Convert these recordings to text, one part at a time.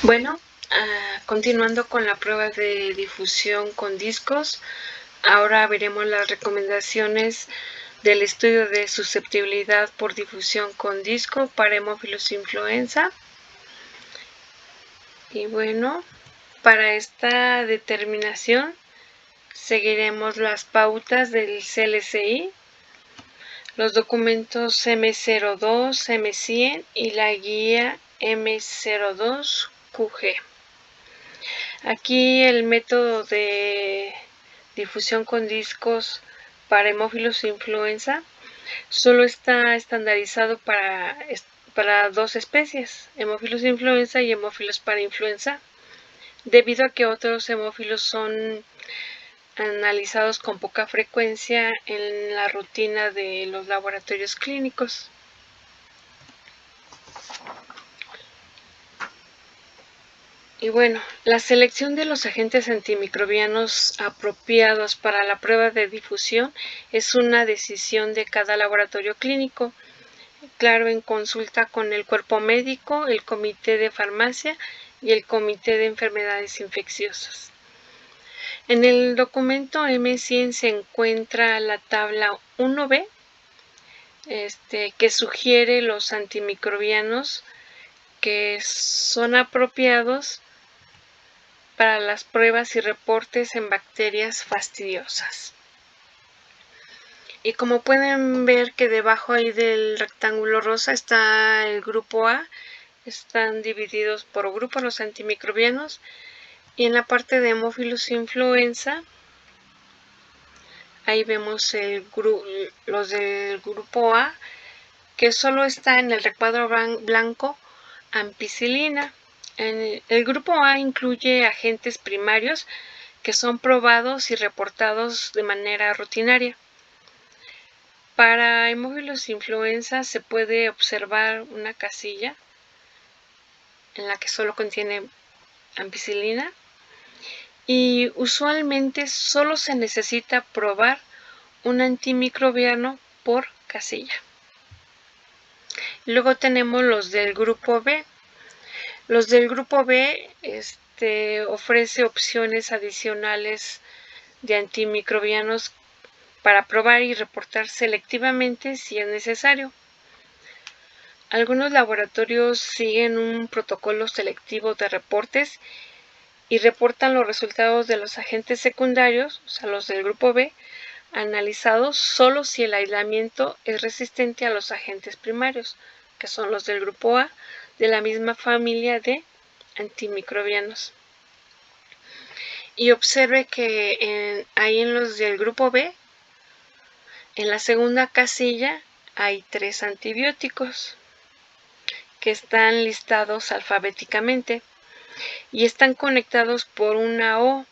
Bueno, continuando con la prueba de difusión con discos, ahora veremos las recomendaciones del estudio de susceptibilidad por difusión con disco para hemófilos influenza. Y bueno, para esta determinación seguiremos las pautas del CLCI, los documentos M02, M100 y la guía M02QG. Aquí el método de difusión con discos para hemófilos influenza solo está estandarizado para dos especies, hemófilos influenza y hemófilos para influenza, debido a que otros hemófilos son analizados con poca frecuencia en la rutina de los laboratorios clínicos. Y bueno, la selección de los agentes antimicrobianos apropiados para la prueba de difusión es una decisión de cada laboratorio clínico, claro, en consulta con el cuerpo médico, el comité de farmacia y el comité de enfermedades infecciosas. En el documento M100 se encuentra la tabla 1B, que sugiere los antimicrobianos que son apropiados para las pruebas y reportes en bacterias fastidiosas. Y como pueden ver que debajo ahí del rectángulo rosa está el grupo A, están divididos por grupos los antimicrobianos, y en la parte de hemófilos influenza, ahí vemos los del grupo A, que solo está en el recuadro blanco ampicilina. El grupo A incluye agentes primarios que son probados y reportados de manera rutinaria. Para hemófilos influenza se puede observar una casilla en la que solo contiene ampicilina y usualmente solo se necesita probar un antimicrobiano por casilla. Luego tenemos los del grupo B. Los del grupo B ofrece opciones adicionales de antimicrobianos para probar y reportar selectivamente si es necesario. Algunos laboratorios siguen un protocolo selectivo de reportes y reportan los resultados de los agentes secundarios, o sea, los del grupo B, analizados solo si el aislamiento es resistente a los agentes primarios, que son los del grupo A, de la misma familia de antimicrobianos. Y observe que ahí en los del grupo B, en la segunda casilla, hay 3 antibióticos que están listados alfabéticamente y están conectados por una O,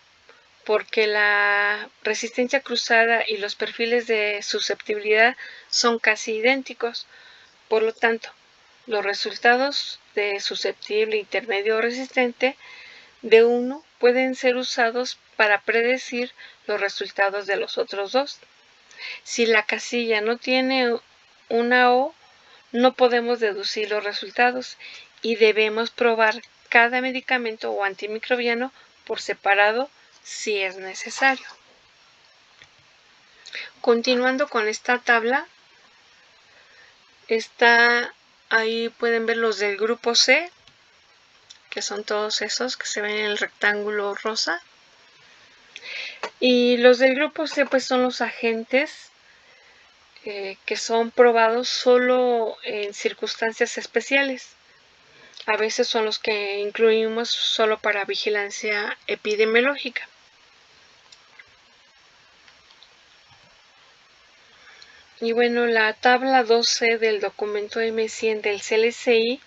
porque la resistencia cruzada y los perfiles de susceptibilidad son casi idénticos. Por lo tanto, los resultados de susceptible, intermedio o resistente de uno pueden ser usados para predecir los resultados de los otros dos. Si la casilla no tiene una O, no podemos deducir los resultados y debemos probar cada medicamento o antimicrobiano por separado si es necesario. Continuando con esta tabla, ahí pueden ver los del grupo C, que son todos esos que se ven en el rectángulo rosa. Y los del grupo C pues son los agentes que son probados solo en circunstancias especiales. A veces son los que incluimos solo para vigilancia epidemiológica. Y bueno, la tabla 12 del documento M100 del CLCI,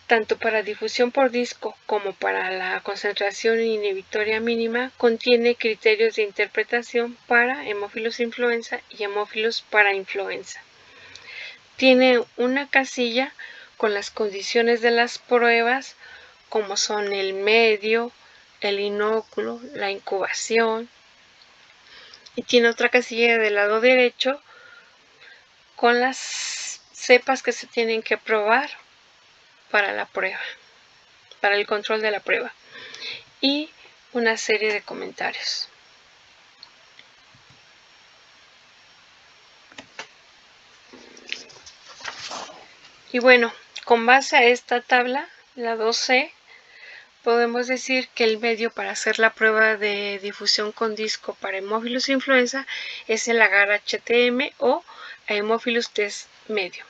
tanto para difusión por disco como para la concentración inhibitoria mínima, contiene criterios de interpretación para hemófilos influenza y hemófilos para influenza. Tiene una casilla con las condiciones de las pruebas, como son el medio, el inóculo, la incubación, y tiene otra casilla del lado derecho con las cepas que se tienen que probar para la prueba. para el control de la prueba y una serie de comentarios. Y bueno, con base a esta tabla, la 2C, podemos decir que el medio para hacer la prueba de difusión con disco para Haemophilus influenza es el agar-HTM o Haemophilus test medio.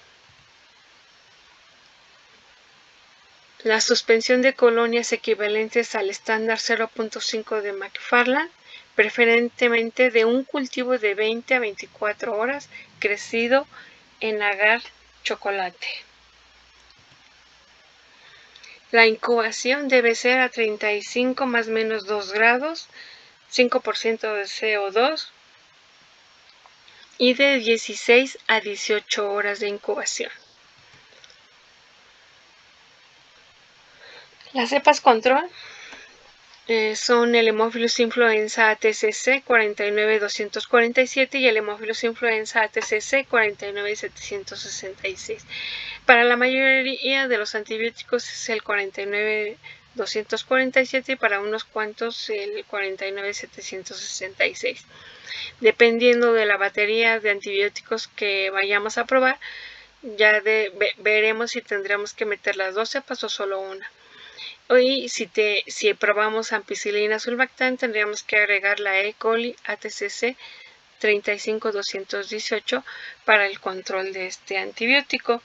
La suspensión de colonias equivalentes al estándar 0.5 de McFarland, preferentemente de un cultivo de 20 a 24 horas crecido en agar chocolate. La incubación debe ser a 35 más menos 2 grados, 5% de CO2 y de 16 a 18 horas de incubación. Las cepas control son el Haemophilus influenza ATCC 49247 y el Haemophilus influenza ATCC 49766. Para la mayoría de los antibióticos es el 49247 y para unos cuantos el 49766. Dependiendo de la batería de antibióticos que vayamos a probar, ya veremos si tendremos que meter las 2 cepas o solo una. Y si probamos ampicilina sulbactam, tendríamos que agregar la E. coli ATCC 35218 para el control de este antibiótico.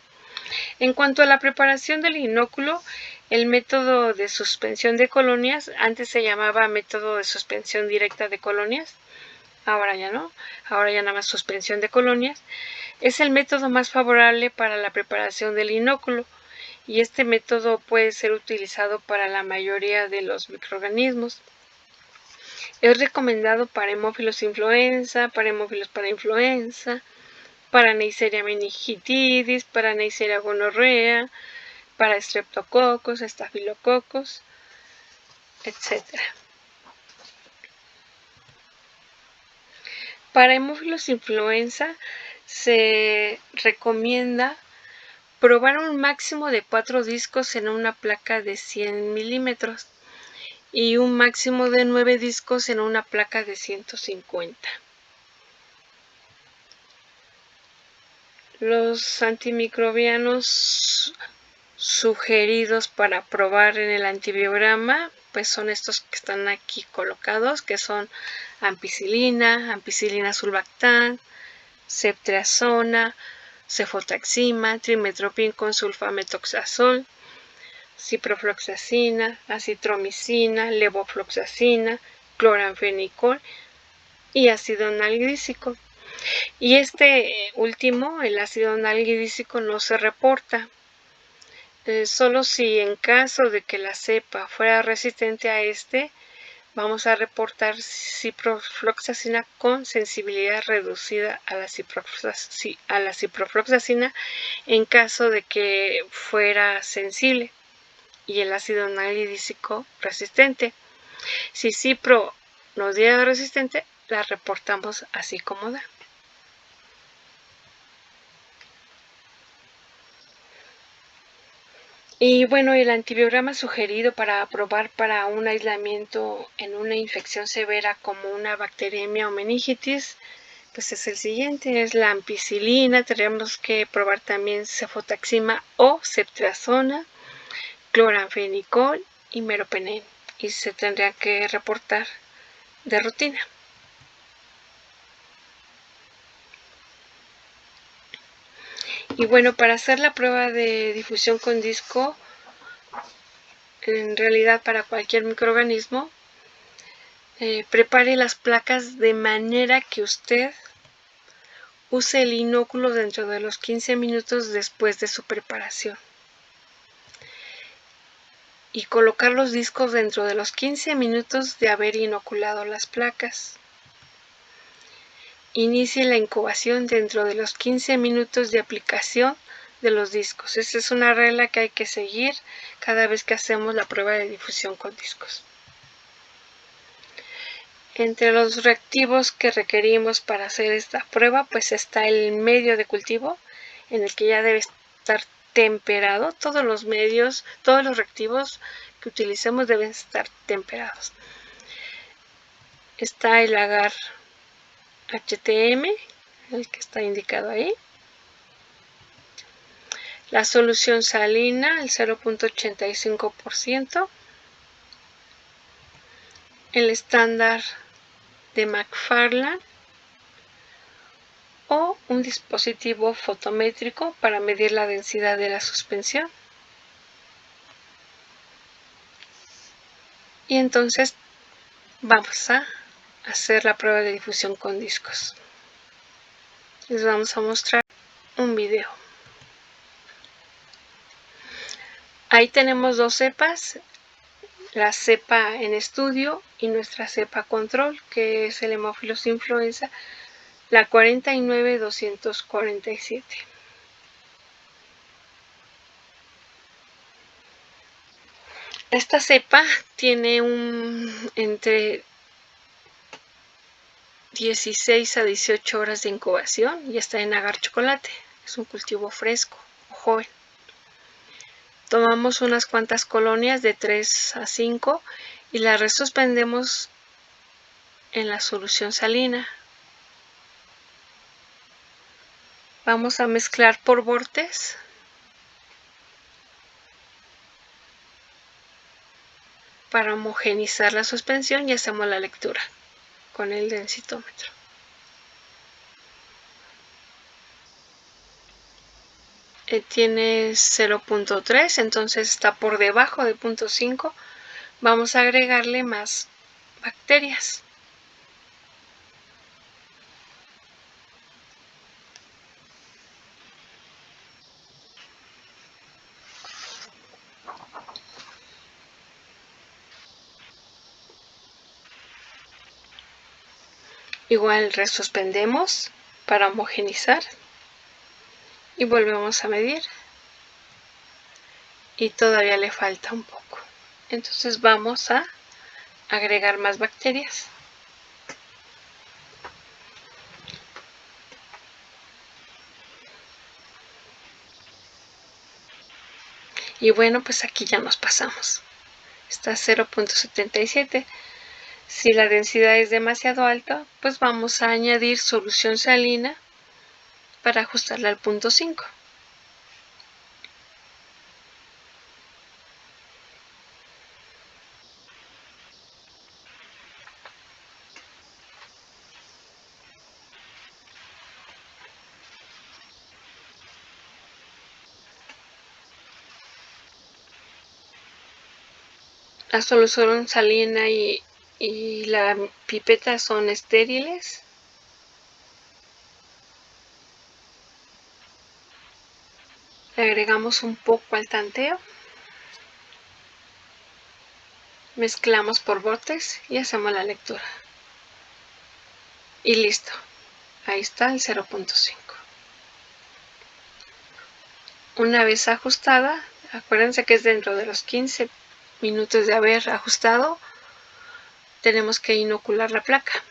En cuanto a la preparación del inóculo, el método de suspensión de colonias, antes se llamaba método de suspensión directa de colonias, ahora ya no, ahora ya nada más suspensión de colonias, es el método más favorable para la preparación del inóculo. Y este método puede ser utilizado para la mayoría de los microorganismos. Es recomendado para Haemophilus influenza, para Haemophilus parainfluenza, para Neisseria meningitidis, para Neisseria gonorrea, para Streptococcus, Staphylococcus, etc. Para Haemophilus influenza se recomienda probar un máximo de 4 discos en una placa de 100 milímetros y un máximo de 9 discos en una placa de 150. Los antimicrobianos sugeridos para probar en el antibiograma pues son estos que están aquí colocados, que son ampicilina, ampicilina sulbactam, ceftriaxona, cefotaxima, trimethoprim con sulfametoxazol, ciprofloxacina, acitromicina, levofloxacina, cloranfenicol y ácido nalgídico. Y este último, el ácido nalgídico, no se reporta. Solo si en caso de que la cepa fuera resistente a este, vamos a reportar ciprofloxacina con sensibilidad reducida a la ciprofloxacina en caso de que fuera sensible y el ácido nalgídico resistente. Si cipro nos diera resistente, la reportamos así como da. Y bueno, el antibiograma sugerido para aprobar para un aislamiento en una infección severa como una bacteriemia o meningitis, pues es el siguiente, es la ampicilina. Tendríamos que probar también cefotaxima o ceftriaxona, cloranfenicol y meropenem, y se tendría que reportar de rutina. Y bueno, para hacer la prueba de difusión con disco, en realidad para cualquier microorganismo, prepare las placas de manera que usted use el inóculo dentro de los 15 minutos después de su preparación. Y colocar los discos dentro de los 15 minutos de haber inoculado las placas. Inicie la incubación dentro de los 15 minutos de aplicación de los discos. Esta es una regla que hay que seguir cada vez que hacemos la prueba de difusión con discos. Entre los reactivos que requerimos para hacer esta prueba, pues está el medio de cultivo, en el que ya debe estar temperado. Todos los medios, todos los reactivos que utilicemos deben estar temperados. Está el agar HTM, el que está indicado ahí. La solución salina, el 0.85%. El estándar de McFarland o un dispositivo fotométrico para medir la densidad de la suspensión. Y entonces vamos a hacer la prueba de difusión con discos. Les vamos a mostrar un video. Ahí tenemos dos cepas, la cepa en estudio y nuestra cepa control, que es el Haemophilus influenza, la 49247. Esta cepa tiene entre 16 a 18 horas de incubación y está en agar chocolate. Es un cultivo fresco o joven. Tomamos unas cuantas colonias de 3 a 5 y las resuspendemos en la solución salina. Vamos a mezclar por bortes para homogeneizar la suspensión y hacemos la lectura con el densitómetro. Tiene 0.3, entonces está por debajo de 0.5. Vamos a agregarle más bacterias. Igual resuspendemos para homogeneizar y volvemos a medir y todavía le falta un poco. Entonces vamos a agregar más bacterias. Y bueno, pues aquí ya nos pasamos. Está 0.77. Si la densidad es demasiado alta, pues vamos a añadir solución salina para ajustarla al 0.5. La solución salina y la pipeta son estériles. Le agregamos un poco al tanteo. Mezclamos por bordes y hacemos la lectura. Y listo. Ahí está el 0.5. Una vez ajustada, acuérdense que es dentro de los 15 minutos de haber ajustado, tenemos que inocular la placa.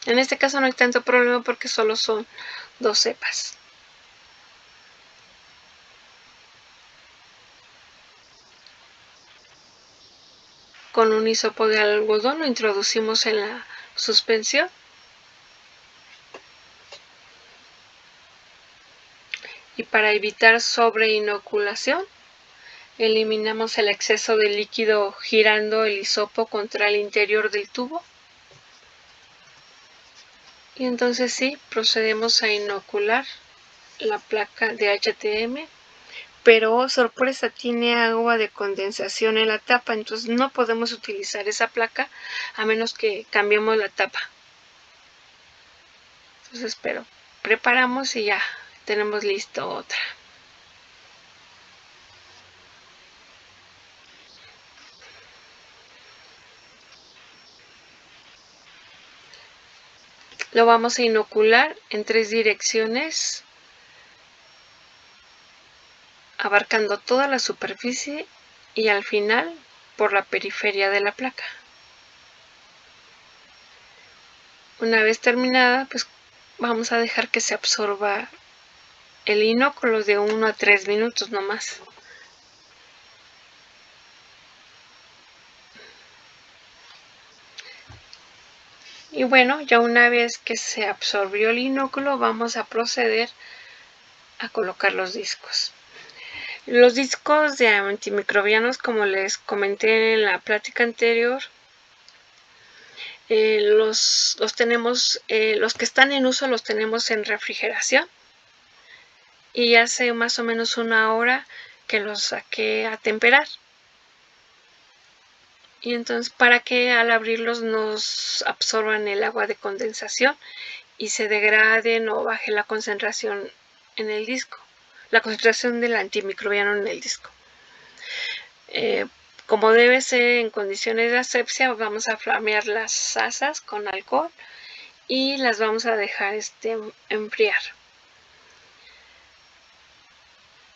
En este caso no hay tanto problema porque solo son 2 cepas. Con un hisopo de algodón lo introducimos en la suspensión. Y para evitar sobreinoculación, eliminamos el exceso de líquido girando el hisopo contra el interior del tubo. Y entonces sí, procedemos a inocular la placa de HTM, pero oh, sorpresa, tiene agua de condensación en la tapa, entonces no podemos utilizar esa placa a menos que cambiemos la tapa. Entonces, pero preparamos y ya tenemos listo otra. Lo vamos a inocular en 3 direcciones, abarcando toda la superficie y al final por la periferia de la placa. Una vez terminada, pues vamos a dejar que se absorba el inóculo de 1 a 3 minutos nomás. Y bueno, ya una vez que se absorbió el inóculo, vamos a proceder a colocar los discos. Los discos de antimicrobianos, como les comenté en la plática anterior, los tenemos, los que están en uso los tenemos en refrigeración, y hace más o menos 1 hora que los saqué a temperar. Y entonces, para que al abrirlos nos absorban el agua de condensación y se degraden o baje la concentración en el disco, la concentración del antimicrobiano en el disco. Como debe ser en condiciones de asepsia, vamos a flamear las asas con alcohol y las vamos a dejar enfriar.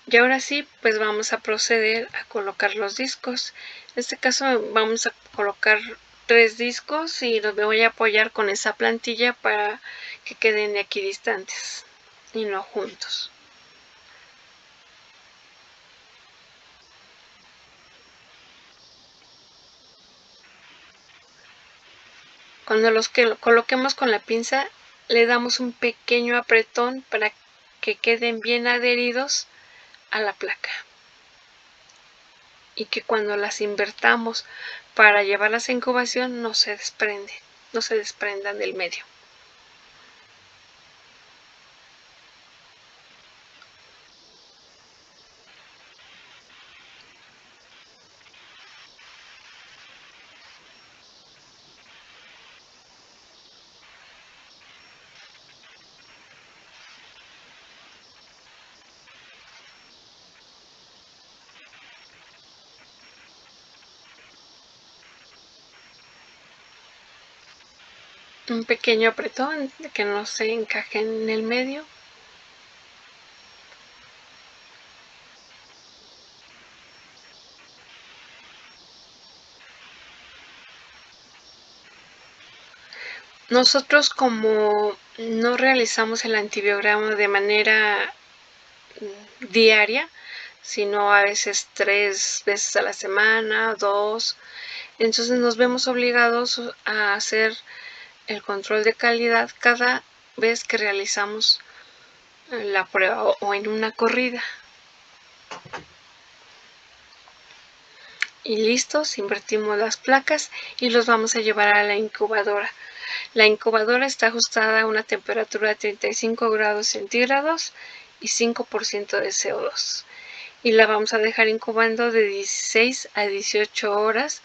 Y ahora sí, pues vamos a proceder a colocar los discos. En este caso vamos a colocar 3 discos y los voy a apoyar con esa plantilla para que queden equidistantes y no juntos. Cuando los coloquemos con la pinza, le damos un pequeño apretón para que queden bien adheridos a la placa, y que cuando las invertamos para llevarlas a incubación no se desprendan del medio. Un pequeño apretón de que no se encajen en el medio. Nosotros, como no realizamos el antibiograma de manera diaria, sino a veces 3 veces a la semana, 2, entonces nos vemos obligados a hacer el control de calidad cada vez que realizamos la prueba o en una corrida. Y listos, invertimos las placas y los vamos a llevar a la incubadora. La incubadora está ajustada a una temperatura de 35 grados centígrados y 5% de CO2. Y la vamos a dejar incubando de 16 a 18 horas,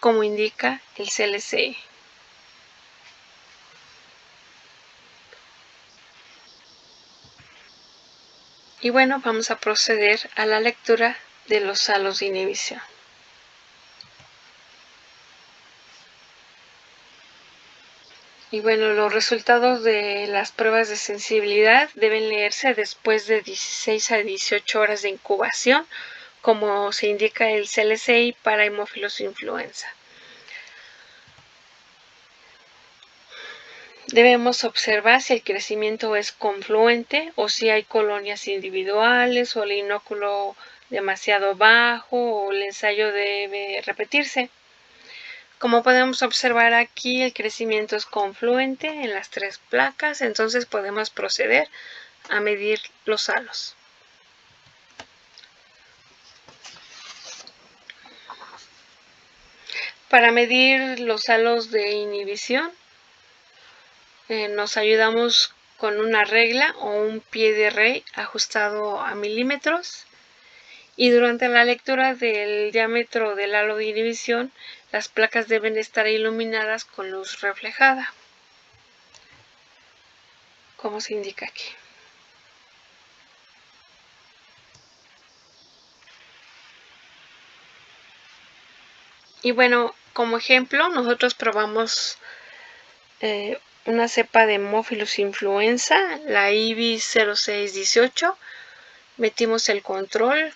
como indica el CLCI. Y bueno, vamos a proceder a la lectura de los halos de inhibición. Y bueno, los resultados de las pruebas de sensibilidad deben leerse después de 16 a 18 horas de incubación, como se indica el CLCI para Haemophilus influenza. Debemos observar si el crecimiento es confluente o si hay colonias individuales o el inóculo demasiado bajo o el ensayo debe repetirse. Como podemos observar aquí, el crecimiento es confluente en las 3 placas, entonces podemos proceder a medir los halos. Para medir los halos de inhibición, nos ayudamos con una regla o un pie de rey ajustado a milímetros, y durante la lectura del diámetro del halo de inhibición, las placas deben estar iluminadas con luz reflejada, como se indica aquí. Y bueno, como ejemplo, nosotros probamos una cepa de Haemophilus influenza, la IBI 0618. Metimos el control.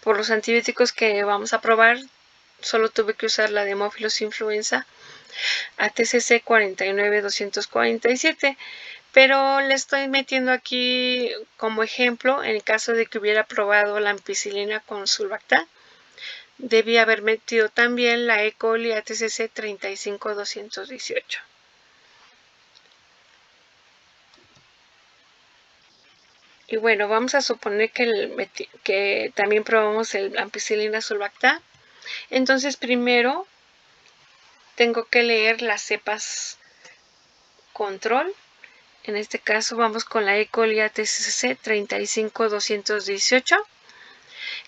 Por los antibióticos que vamos a probar, solo tuve que usar la de Haemophilus influenza ATCC 49247, Pero le estoy metiendo aquí como ejemplo, en el caso de que hubiera probado la ampicilina con sulbactam, debí haber metido también la E. coli ATCC 35218. Y bueno, vamos a suponer que también probamos el ampicilina sulbactam. Entonces primero tengo que leer las cepas control. En este caso vamos con la E. coli ATCC 35218,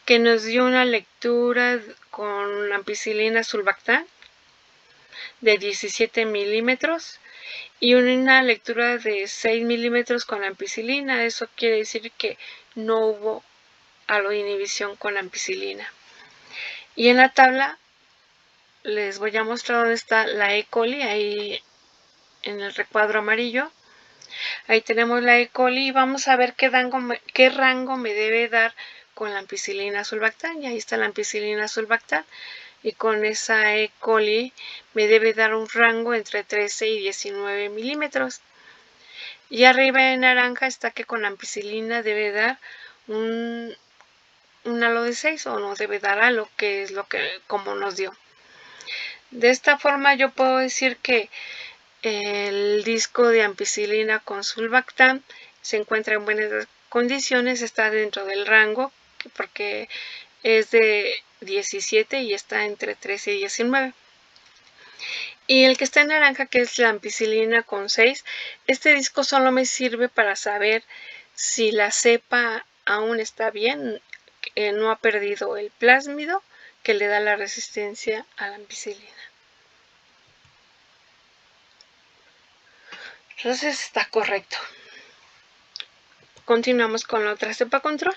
que nos dio una lectura con ampicilina sulbactam de 17 milímetros y una lectura de 6 milímetros con ampicilina. Eso quiere decir que no hubo aloinhibición con ampicilina. Y en la tabla les voy a mostrar dónde está la E. coli, ahí en el recuadro amarillo. Ahí tenemos la E. coli y vamos a ver qué rango me debe dar con la ampicilina sulbactam. Y ahí está la ampicilina sulbactam. Y con esa E. coli me debe dar un rango entre 13 y 19 milímetros. Y arriba en naranja está que con ampicilina debe dar un halo de 6 o no debe dar halo, que es lo que como nos dio. De esta forma yo puedo decir que el disco de ampicilina con sulbactam se encuentra en buenas condiciones, está dentro del rango, porque es de 17 y está entre 13 y 19. Y el que está en naranja, que es la ampicilina con 6, este disco solo me sirve para saber si la cepa aún está bien, no ha perdido el plásmido que le da la resistencia a la ampicilina. Entonces está correcto. Continuamos con la otra cepa control.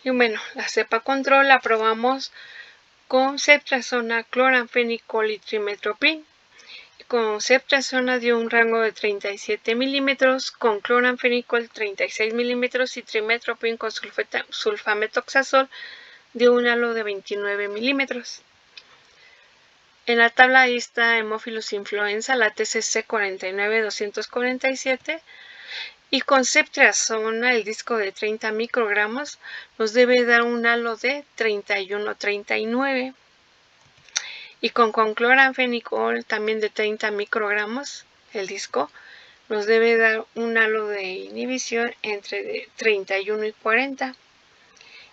Y bueno, la cepa control la probamos con ceftriaxona, cloranfenicol y trimetoprim. Con ceftriaxona dio un rango de 37 milímetros, con cloranfenicol 36 milímetros y trimetoprim con sulfametoxazol dio un halo de 29 milímetros. En la tabla ahí está Haemophilus influenza, la TCC 49247, y con ceftriaxona, el disco de 30 microgramos, nos debe dar un halo de 31-39. Y con cloranfenicol, también de 30 microgramos, el disco, nos debe dar un halo de inhibición entre 31 y 40.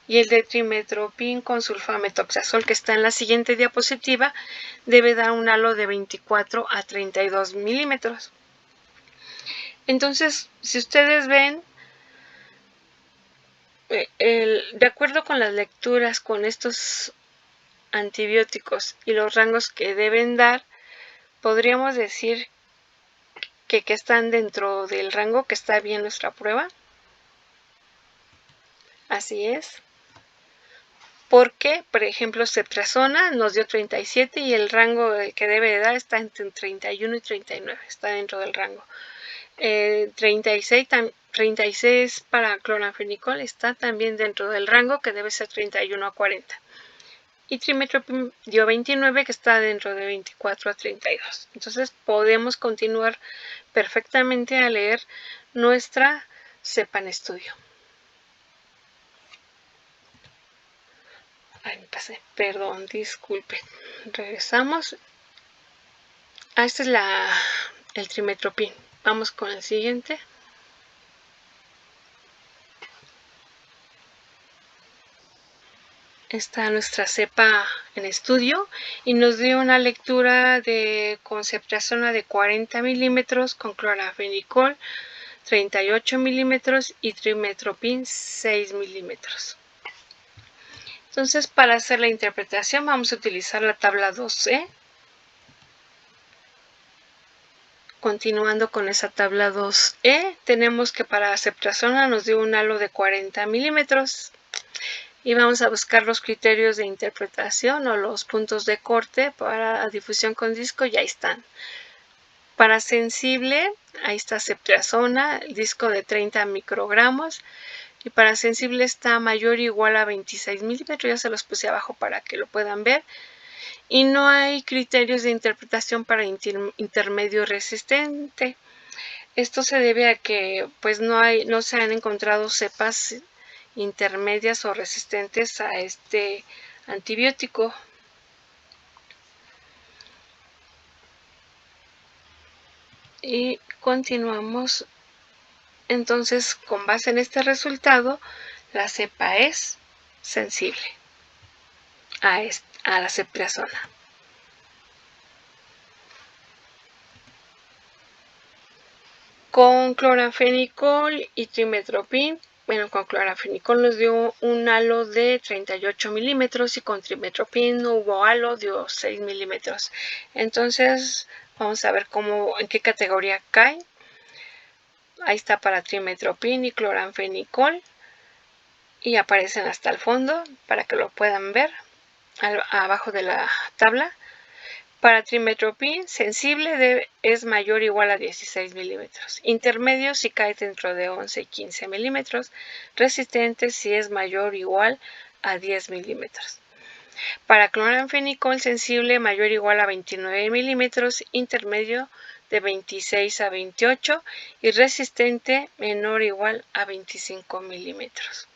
Y el de trimetoprim con sulfametoxazol, que está en la siguiente diapositiva, debe dar un halo de 24 a 32 milímetros. Entonces, si ustedes ven, de acuerdo con las lecturas con estos antibióticos y los rangos que deben dar, podríamos decir que están dentro del rango que está bien nuestra prueba. Así es. Porque, por ejemplo, ceftriaxona nos dio 37 y el rango que debe de dar está entre 31 y 39, está dentro del rango. 36 para cloranfenicol está también dentro del rango que debe ser 31 a 40. Y trimetoprim dio 29, que está dentro de 24 a 32. Entonces podemos continuar perfectamente a leer nuestra cepa en estudio. Ay, me pasé, perdón, disculpen. Regresamos. Este es el trimetoprim. Vamos con el siguiente. Está nuestra cepa en estudio y nos dio una lectura con ceftriaxona de 40 milímetros con cloranfenicol 38 milímetros y trimetoprim 6 milímetros. Entonces, para hacer la interpretación vamos a utilizar la tabla 2E. Continuando con esa tabla 2E, tenemos que para ceftriaxona nos dio un halo de 40 milímetros. Y vamos a buscar los criterios de interpretación o los puntos de corte para difusión con disco, y ahí están. Para sensible, ahí está ceftriaxona, el disco de 30 microgramos. Y para sensible está mayor o igual a 26 milímetros, ya se los puse abajo para que lo puedan ver. Y no hay criterios de interpretación para intermedio resistente. Esto se debe a que pues no se han encontrado cepas intermedias o resistentes a este antibiótico. Y continuamos. Entonces, con base en este resultado, la cepa es sensible a la ceftriaxona. Con cloranfenicol y trimethoprim, bueno, con cloranfenicol nos dio un halo de 38 milímetros y con trimethoprim no hubo halo, dio 6 milímetros. Entonces, vamos a ver en qué categoría cae. Ahí está para trimethoprim y cloranfenicol y aparecen hasta el fondo para que lo puedan ver abajo de la tabla. Para trimethoprim, sensible es mayor o igual a 16 milímetros. Intermedio si cae dentro de 11 y 15 milímetros. Resistente si es mayor o igual a 10 milímetros. Para cloranfenicol, sensible mayor o igual a 29 milímetros. Intermedio de 26 a 28 y resistente menor o igual a 25 milímetros.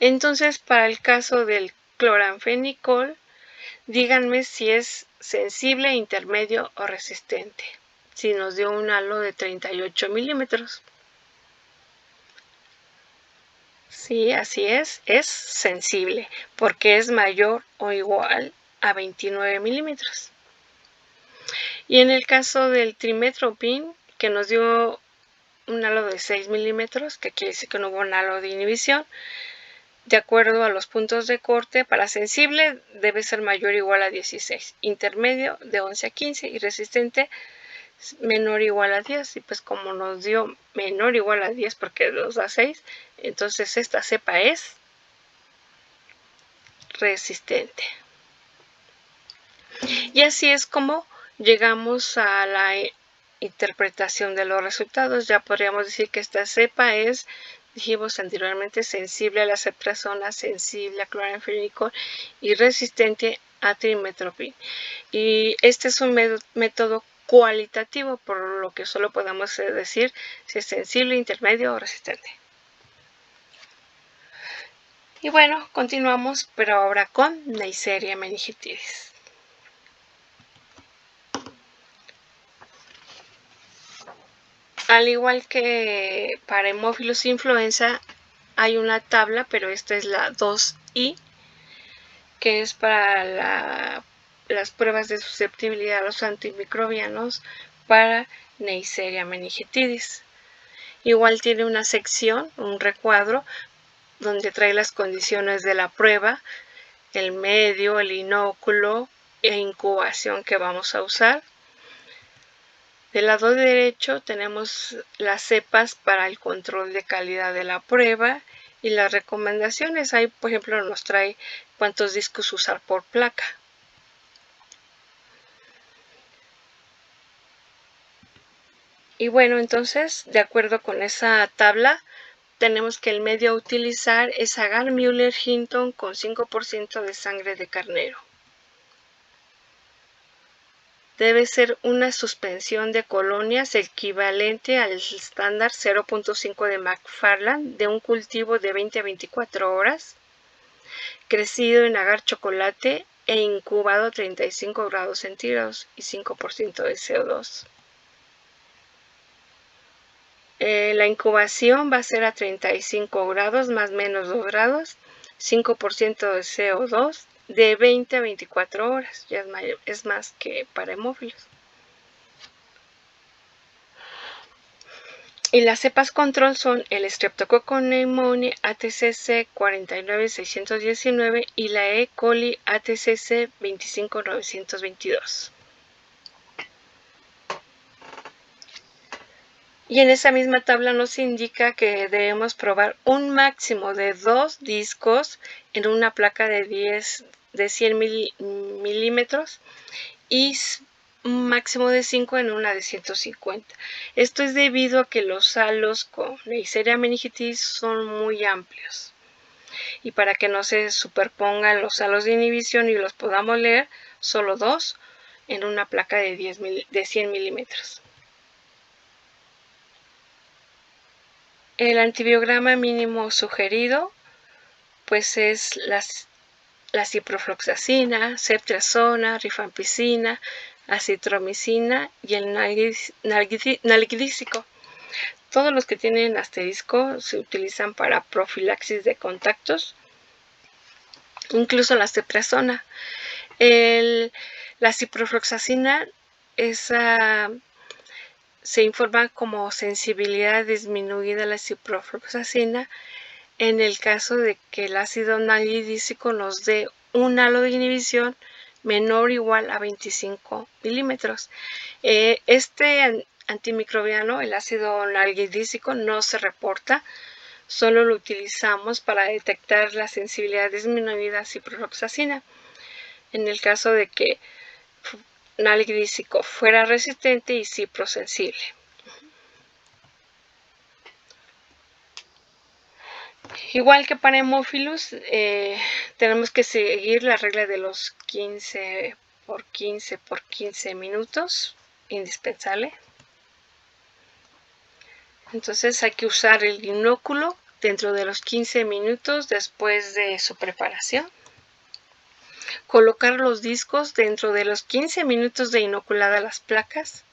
Entonces, para el caso del cloranfenicol, díganme si es sensible, intermedio o resistente. Si nos dio un halo de 38 milímetros. Sí, así es sensible, porque es mayor o igual a 29 milímetros. Y en el caso del trimethoprim, que nos dio un halo de 6 milímetros, que quiere decir que no hubo un halo de inhibición, de acuerdo a los puntos de corte, para sensible debe ser mayor o igual a 16, intermedio de 11 a 15 y resistente menor o igual a 10. Y pues como nos dio menor o igual a 10 porque nos da 6, entonces esta cepa es resistente. Y así es como llegamos a la interpretación de los resultados. Ya podríamos decir que esta cepa es, dijimos anteriormente, sensible a la ceftriaxona, sensible a cloranfenicol y resistente a trimethoprim. Y este es un método cualitativo, por lo que solo podemos decir si es sensible, intermedio o resistente. Y bueno, continuamos, pero ahora con Neisseria meningitidis. Al igual que para hemófilos influenza, hay una tabla, pero esta es la 2I, que es para las pruebas de susceptibilidad a los antimicrobianos para Neisseria meningitidis. Igual tiene una sección, un recuadro, donde trae las condiciones de la prueba, el medio, el inóculo e incubación que vamos a usar. Del lado derecho tenemos las cepas para el control de calidad de la prueba y las recomendaciones. Ahí, por ejemplo, nos trae cuántos discos usar por placa. Y bueno, entonces, de acuerdo con esa tabla, tenemos que el medio a utilizar es agar Müller-Hinton con 5% de sangre de carnero. Debe ser una suspensión de colonias equivalente al estándar 0.5 de McFarland de un cultivo de 20 a 24 horas, crecido en agar chocolate e incubado a 35 grados centígrados y 5% de CO2. La incubación va a ser a 35 grados más menos 2 grados, 5% de CO2 de 20 a 24 horas, ya es más que para hemófilos. Y las cepas control son el Streptococcus pneumoniae ATCC 49619 y la E. coli ATCC 25922. Y en esa misma tabla nos indica que debemos probar un máximo de 2 discos en una placa de 100 milímetros y un máximo de 5 en una de 150. Esto es debido a que los halos con Neisseria meningitidis son muy amplios. Y para que no se superpongan los halos de inhibición y los podamos leer, solo 2 en una placa de 100 milímetros. El antibiograma mínimo sugerido pues es la ciprofloxacina, ceftriaxona, rifampicina, acitromicina y el nalgidícico. Todos los que tienen asterisco se utilizan para profilaxis de contactos, incluso la ceftriaxona. La ciprofloxacina se informa como sensibilidad disminuida a la ciprofloxacina en el caso de que el ácido nalgidícico nos dé un halo de inhibición menor o igual a 25 milímetros. Este antimicrobiano, el ácido nalgidícico, no se reporta, solo lo utilizamos para detectar la sensibilidad disminuida a ciprofloxacina. En el caso de que nalgidícico fuera resistente y ciprosensible. Igual que para hemófilos, tenemos que seguir la regla de los 15 por 15 por 15 minutos, indispensable. Entonces hay que usar el inóculo dentro de los 15 minutos después de su preparación. Colocar los discos dentro de los 15 minutos de inoculadas las placas.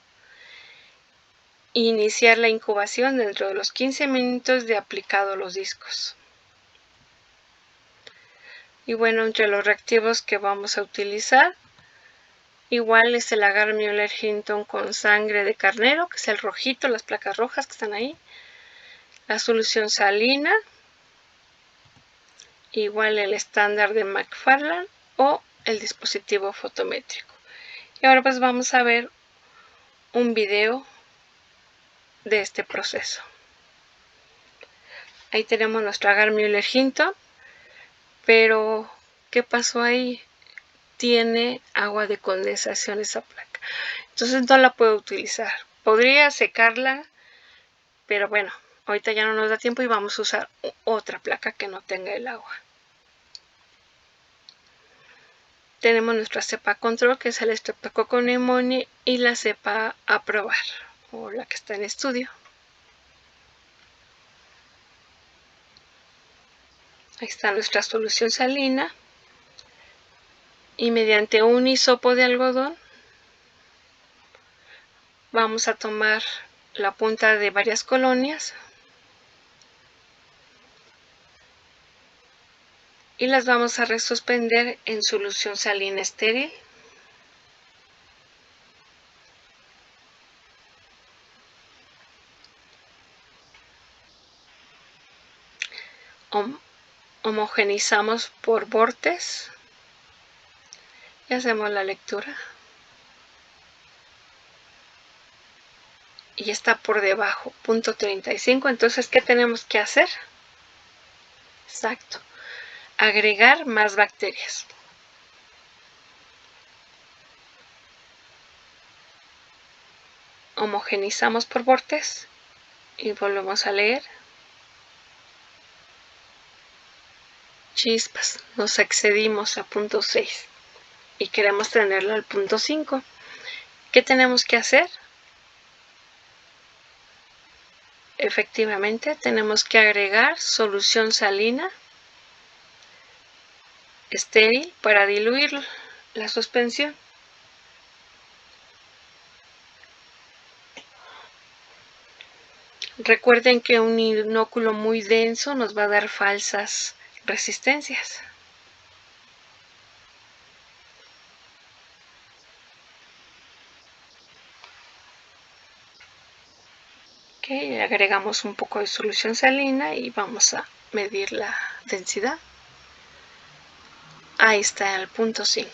Iniciar la incubación dentro de los 15 minutos de aplicado los discos. Y bueno, entre los reactivos que vamos a utilizar, igual es el agar Müller Hinton con sangre de carnero, que es el rojito, las placas rojas que están ahí. La solución salina, igual el estándar de McFarland o el dispositivo fotométrico. Y ahora pues vamos a ver un video de este proceso. Ahí tenemos nuestro agar Müller Hinton, pero ¿qué pasó ahí? Tiene agua de condensación esa placa, entonces no la puedo utilizar. Podría secarla, pero bueno, ahorita ya no nos da tiempo y vamos a usar otra placa que no tenga el agua. Tenemos nuestra cepa control, que es el Streptococcus pneumoniae, y la cepa a probar, o la que está en estudio. Ahí está nuestra solución salina, y mediante un hisopo de algodón vamos a tomar la punta de varias colonias y las vamos a resuspender en solución salina estéril. Homogenizamos por bordes y hacemos la lectura. Y está por debajo, punto 35. Entonces, ¿qué tenemos que hacer? Exacto. Agregar más bacterias. Homogenizamos por bordes y volvemos a leer. Chispas, nos excedimos a punto 6 y queremos tenerlo al punto 5. ¿Qué tenemos que hacer? Efectivamente, tenemos que agregar solución salina estéril para diluir la suspensión. Recuerden que un inóculo muy denso nos va a dar falsas resistencias. Okay, agregamos un poco de solución salina y vamos a medir la densidad. Ahí está el punto 5.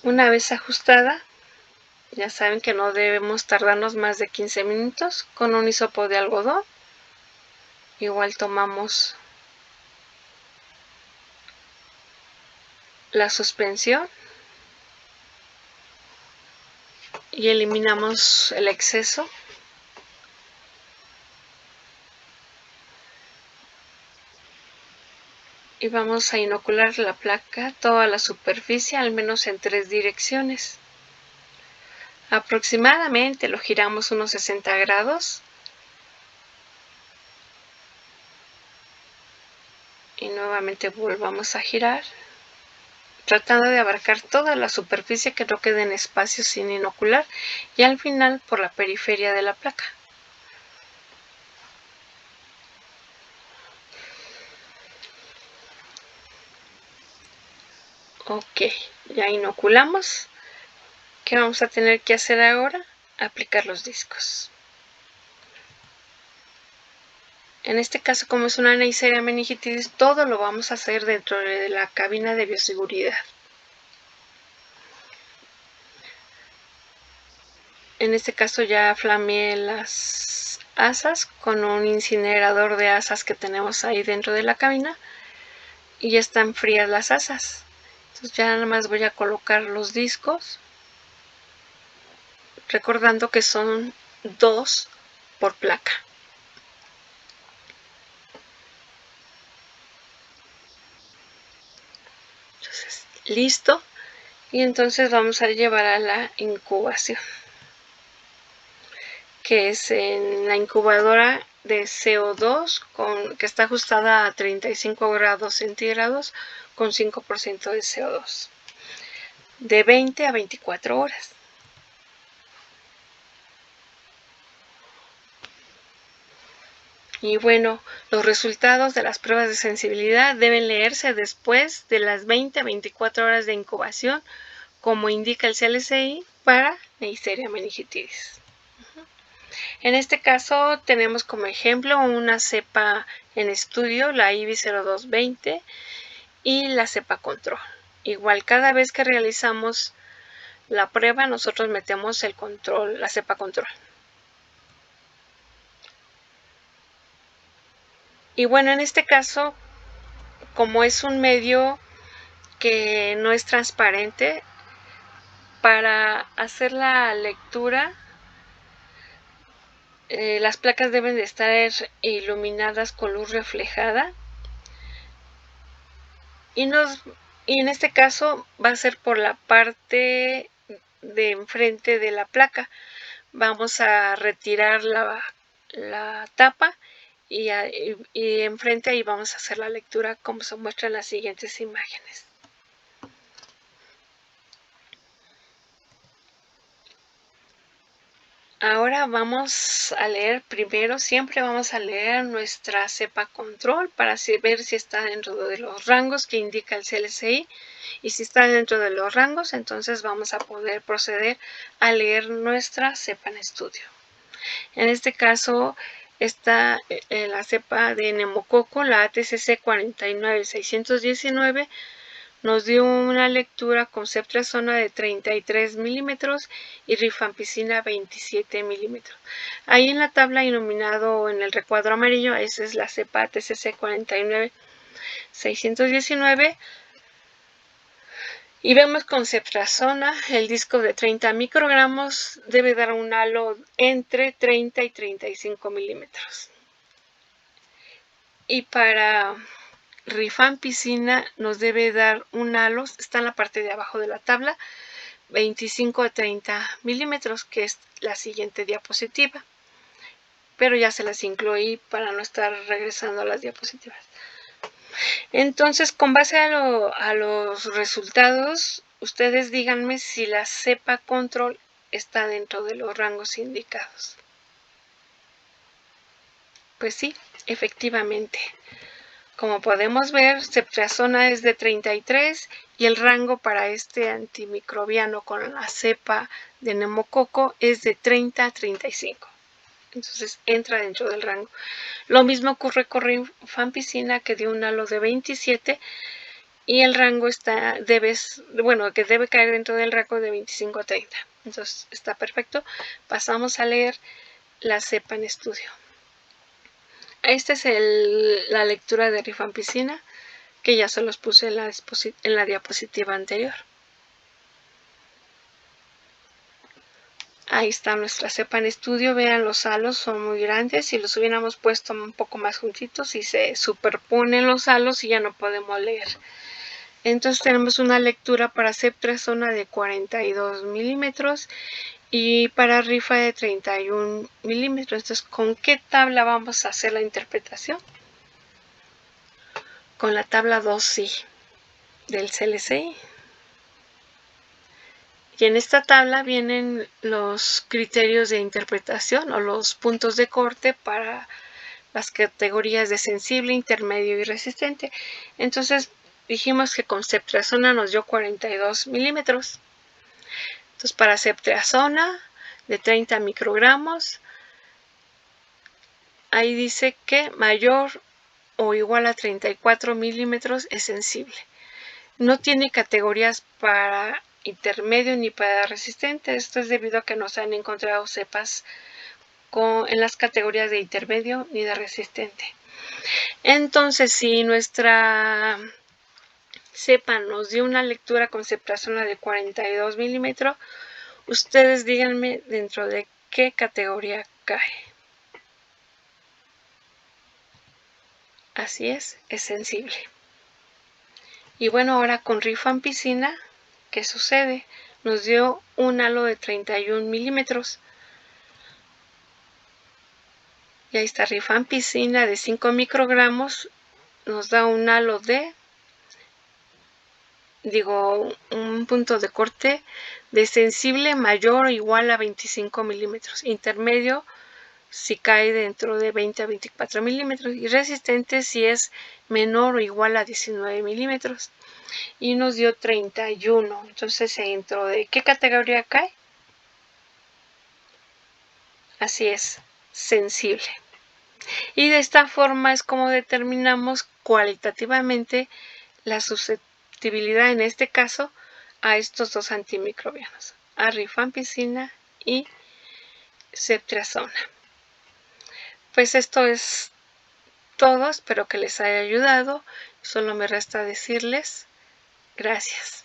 Una vez ajustada, ya saben que no debemos tardarnos más de 15 minutos. Con un hisopo de algodón, igual tomamos la suspensión y eliminamos el exceso. Y vamos a inocular la placa, toda la superficie, al menos en 3 direcciones. Aproximadamente lo giramos unos 60 grados. Y nuevamente volvamos a girar, tratando de abarcar toda la superficie, que no quede en espacio sin inocular, y al final por la periferia de la placa. Ok, ya inoculamos. ¿Qué vamos a tener que hacer ahora? Aplicar los discos. En este caso, como es una Neisseria meningitidis, todo lo vamos a hacer dentro de la cabina de bioseguridad. En este caso ya flameé las asas con un incinerador de asas que tenemos ahí dentro de la cabina, y ya están frías las asas. Entonces ya nada más voy a colocar los discos, recordando que son 2 por placa. Entonces, listo. Y entonces vamos a llevar a la incubación, que es en la incubadora de CO2 que está ajustada a 35 grados centígrados con 5% de CO2, de 20 a 24 horas. Y bueno, los resultados de las pruebas de sensibilidad deben leerse después de las 20 a 24 horas de incubación, como indica el CLCI para Neisseria meningitidis. En este caso tenemos como ejemplo una cepa en estudio, la IBI 0220, y la cepa control. Igual, cada vez que realizamos la prueba, nosotros metemos el control, la cepa control. Y bueno, en este caso, como es un medio que no es transparente, para hacer la lectura, las placas deben de estar iluminadas con luz reflejada, y en este caso va a ser por la parte de enfrente de la placa. Vamos a retirar la tapa, y enfrente ahí vamos a hacer la lectura, como se muestra en las siguientes imágenes. Ahora vamos a leer primero, siempre vamos a leer nuestra cepa control para ver si está dentro de los rangos que indica el CLCI, y si está dentro de los rangos, entonces vamos a poder proceder a leer nuestra cepa en estudio. En este caso está la cepa de neumococo, la ATCC 49619, nos dio una lectura con ceftriaxona de 33 milímetros y rifampicina 27 milímetros. Ahí en la tabla iluminado en el recuadro amarillo, esa es la cepa ATCC 49619. Y vemos con ceftriaxona, el disco de 30 microgramos debe dar un halo entre 30 y 35 milímetros. Y para rifampicina nos debe dar un halo, está en la parte de abajo de la tabla, 25 a 30 milímetros, que es la siguiente diapositiva. Pero ya se las incluí para no estar regresando a las diapositivas. Entonces, con base a los resultados, ustedes díganme si la cepa control está dentro de los rangos indicados. Pues sí, efectivamente. Como podemos ver, ceftriaxona es de 33 y el rango para este antimicrobiano con la cepa de neumococo es de 30 a 35. Entonces entra dentro del rango. Lo mismo ocurre con rifampicina, que dio un halo de 27, y el rango que debe caer dentro del rango de 25 a 30. Entonces está perfecto. Pasamos a leer la cepa en estudio. Esta es la lectura de rifampicina, que ya se los puse en la diapositiva anterior. Ahí está nuestra cepa en estudio. Vean, los halos son muy grandes. Si los hubiéramos puesto un poco más juntitos, y se superponen los halos y ya no podemos leer. Entonces tenemos una lectura para ceftriaxona de 42 milímetros y para rifa de 31 milímetros. Entonces, ¿con qué tabla vamos a hacer la interpretación? Con la tabla 2i del CLCI. Y en esta tabla vienen los criterios de interpretación o los puntos de corte para las categorías de sensible, intermedio y resistente. Entonces dijimos que con ceftriaxona nos dio 42 milímetros. Entonces para ceftriaxona de 30 microgramos, ahí dice que mayor o igual a 34 milímetros es sensible. No tiene categorías para intermedio ni para resistente. Esto es debido a que no se han encontrado cepas en las categorías de intermedio ni de resistente. Entonces, si nuestra cepa nos dio una lectura con ceftriaxona de 42 milímetros, ustedes díganme dentro de qué categoría cae. Así es sensible. Y bueno, ahora con rifampicina, ¿qué sucede? Nos dio un halo de 31 milímetros. Y ahí está, rifampicina de 5 microgramos nos da un halo de, un punto de corte de sensible mayor o igual a 25 milímetros. Intermedio si cae dentro de 20 a 24 milímetros. Y resistente si es menor o igual a 19 milímetros. Y nos dio 31. Entonces, ¿dentro de qué categoría cae? Así es, sensible. Y de esta forma es como determinamos cualitativamente la susceptibilidad, en este caso, a estos dos antimicrobianos, a rifampicina y ceftriaxona. Pues esto es todo, espero que les haya ayudado. Solo me resta decirles gracias.